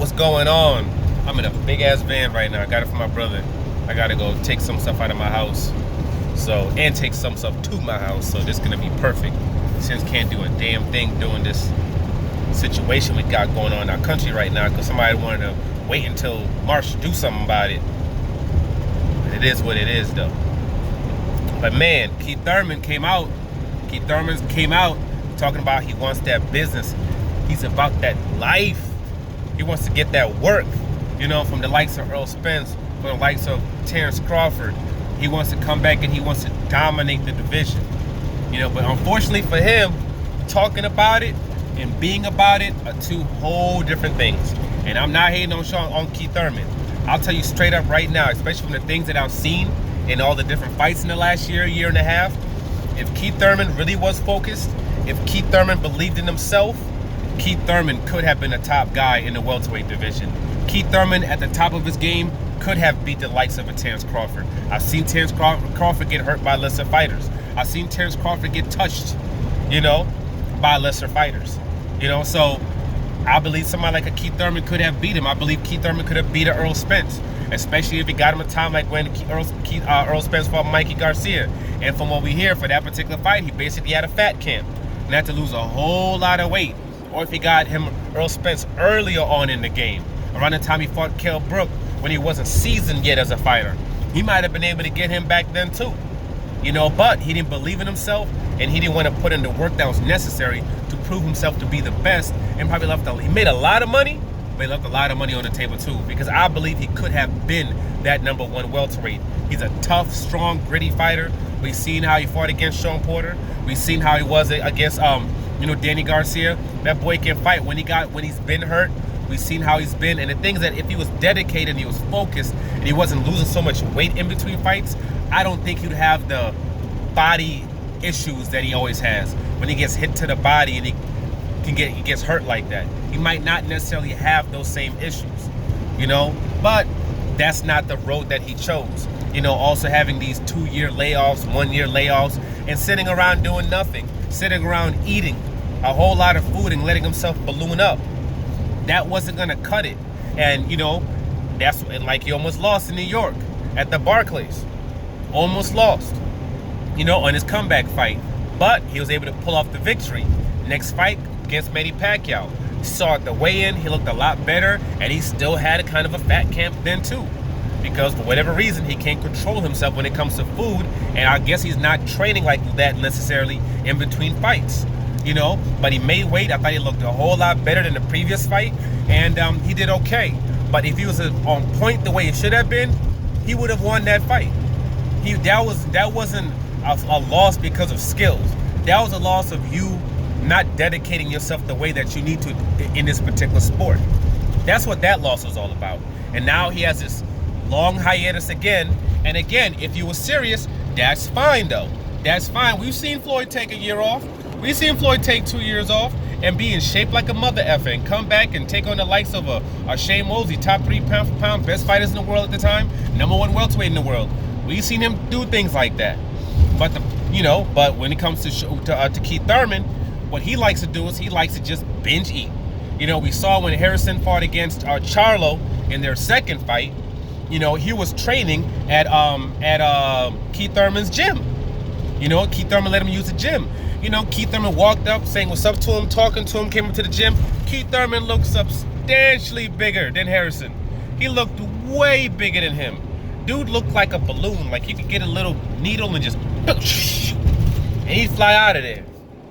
what's going on? I'm in a big ass van right now. I got it from my brother. I gotta go take some stuff out of my house, and take some stuff to my house. So this is gonna be perfect. Since can't do a damn thing doing this situation we got going on in our country right now because somebody wanted to wait until March to do something about it. But it is what it is, though. But man, Keith Thurman came out. Keith Thurman came out talking about he wants that business. He's about that life. He wants to get that work, from the likes of Earl Spence, from the likes of Terrence Crawford. He wants to come back and he wants to dominate the division. But unfortunately for him, talking about it and being about it are two whole different things. And I'm not hating on Keith Thurman. I'll tell you straight up right now, especially from the things that I've seen in all the different fights in the last year and a half, if Keith Thurman really was focused, if Keith Thurman believed in himself, Keith Thurman could have been a top guy in the welterweight division. Keith Thurman, at the top of his game, could have beat the likes of a Terrence Crawford. I've seen Terrence Crawford get hurt by lesser fighters. I've seen Terrence Crawford get touched, by lesser fighters. So I believe somebody like a Keith Thurman could have beat him. I believe Keith Thurman could have beat an Earl Spence, especially if he got him a time like when Earl Spence fought Mikey Garcia. And from what we hear for that particular fight, he basically had a fat camp and had to lose a whole lot of weight. Or if he got him Earl Spence earlier on in the game, around the time he fought Kell Brook when he wasn't seasoned yet as a fighter, he might have been able to get him back then too. But he didn't believe in himself and he didn't want to put in the work that was necessary to prove himself to be the best, and probably he made a lot of money, but he left a lot of money on the table too, because I believe he could have been that number one welterweight. He's a tough, strong, gritty fighter. We've seen how he fought against Sean Porter. We've seen how he was against Danny Garcia. That boy can fight when he's been hurt. We've seen how he's been, and the things that if he was dedicated and he was focused and he wasn't losing so much weight in between fights, I don't think he'd have the body issues that he always has when he gets hit to the body and he gets hurt like that. He might not necessarily have those same issues, but that's not the road that he chose. Also having these 2-year layoffs, 1-year layoffs, and sitting around doing nothing, sitting around eating a whole lot of food and letting himself balloon up. That wasn't gonna cut it. And that's like he almost lost in New York at the Barclays. Almost lost, on his comeback fight. But he was able to pull off the victory. Next fight against Manny Pacquiao. Saw at the weigh-in, he looked a lot better, and he still had a kind of a fat camp then too. Because for whatever reason, he can't control himself when it comes to food, and I guess he's not training like that necessarily in between fights. But he made weight. I thought he looked a whole lot better than the previous fight, and he did okay. But if he was on point the way it should have been, he would have won that fight. That wasn't a loss because of skills. That was a loss of you not dedicating yourself the way that you need to in this particular sport. That's what that loss was all about. And now he has this long hiatus again. And again, if you were serious, that's fine though. That's fine. We've seen Floyd take a year off. We've seen Floyd take 2 years off and be in shape like a mother effer and come back and take on the likes of a Shane Mosley, top 3 pound for pound, best fighters in the world at the time, number 1 welterweight in the world. We've seen him do things like that. But but when it comes to Keith Thurman, what he likes to do is he likes to just binge eat. We saw when Harrison fought against Charlo in their second fight, he was training at Keith Thurman's gym. Keith Thurman let him use the gym. Keith Thurman walked up saying what's up to him, talking to him, came up to the gym. Keith Thurman looked substantially bigger than Harrison. He looked way bigger than him. Dude looked like a balloon, like you could get a little needle and just and he'd fly out of there.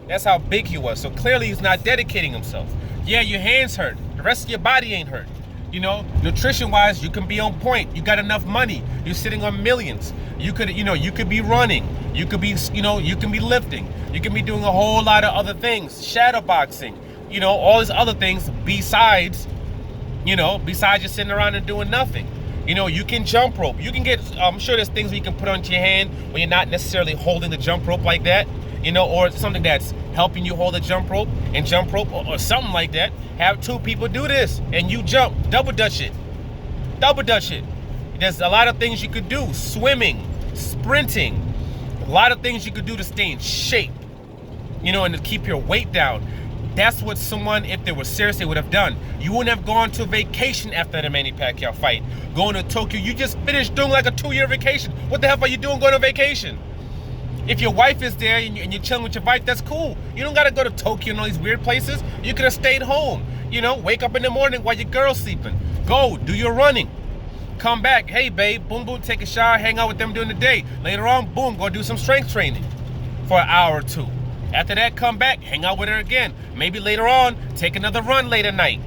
That's how big he was. So clearly he's not dedicating himself. Yeah, your hands hurt. The rest of your body ain't hurt. Nutrition-wise, you can be on point. You got enough money. You're sitting on millions. You could be running. You could be, you can be lifting. You can be doing a whole lot of other things. Shadow boxing. All these other things besides just sitting around and doing nothing. You can jump rope. You can I'm sure there's things where you can put onto your hand when you're not necessarily holding the jump rope like that, or something that's helping you hold a jump rope or something like that. Have 2 people do this and you jump, double dutch it. There's a lot of things you could do. Swimming, sprinting, a lot of things you could do to stay in shape, and to keep your weight down. That's what someone, if they were serious, they would have done. You wouldn't have gone to vacation after the Manny Pacquiao fight. Going to Tokyo, you just finished doing like a 2-year vacation. What the hell are you doing going on vacation? If your wife is there and you're chilling with your wife, that's cool. You don't got to go to Tokyo and all these weird places. You could have stayed home. You know, wake up in the morning while your girl's sleeping. Go, do your running. Come back, hey babe, boom, boom, take a shower, hang out with them during the day. Later on, boom, go do some strength training for an hour or two. After that, come back, hang out with her again. Maybe later on, take another run late at night.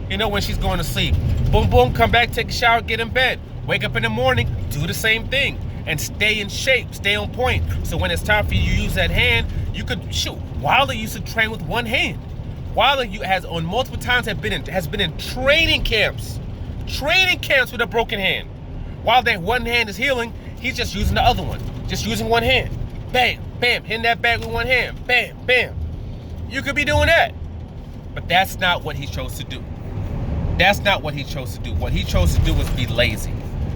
You know, when she's going to sleep. Boom, boom, come back, take a shower, get in bed. Wake up in the morning, do the same thing. And stay in shape, stay on point. So when it's time for you to use that hand, you could, shoot, Wilder used to train with one hand. Wilder has on multiple times has been in training camps with a broken hand. While that one hand is healing, he's just using the other one. Just using one hand. Bam, bam, hitting that bag with one hand. Bam, bam. You could be doing that. But that's not what he chose to do. That's not what he chose to do. What he chose to do was be lazy.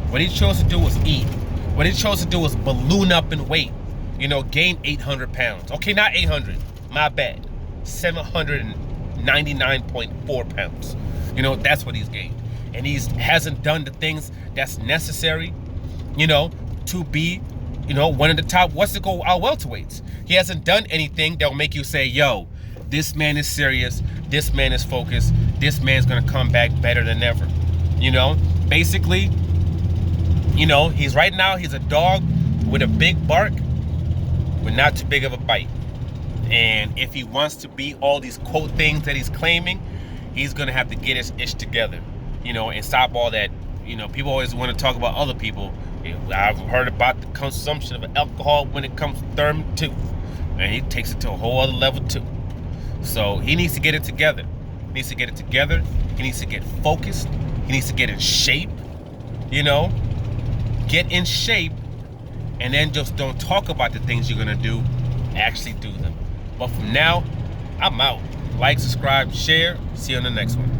What he chose to do was eat. What he chose to do was balloon up in weight. You know, gain 800 pounds. Okay, not 800. My bad. 799.4 pounds. You know, that's what he's gained. And he hasn't done the things that's necessary, you know, to be, you know, one of the top, welterweights. He hasn't done anything that will make you say, yo, this man is serious. This man is focused. This man's going to come back better than ever. You know, basically, you know, he's a dog with a big bark, but not too big of a bite. And if he wants to be all these quote things that he's claiming, he's going to have to get his ish together, you know, and stop all that. You know, people always want to talk about other people. I've heard about the consumption of alcohol when it comes to Thurman too. And he takes it to a whole other level too. So he needs to get it together. He needs to get it together. He needs to get focused. He needs to get in shape, you know. Get in shape, and then just don't talk about the things you're going to do. Actually do them. But from now, I'm out. Like, subscribe, share. See you on the next one.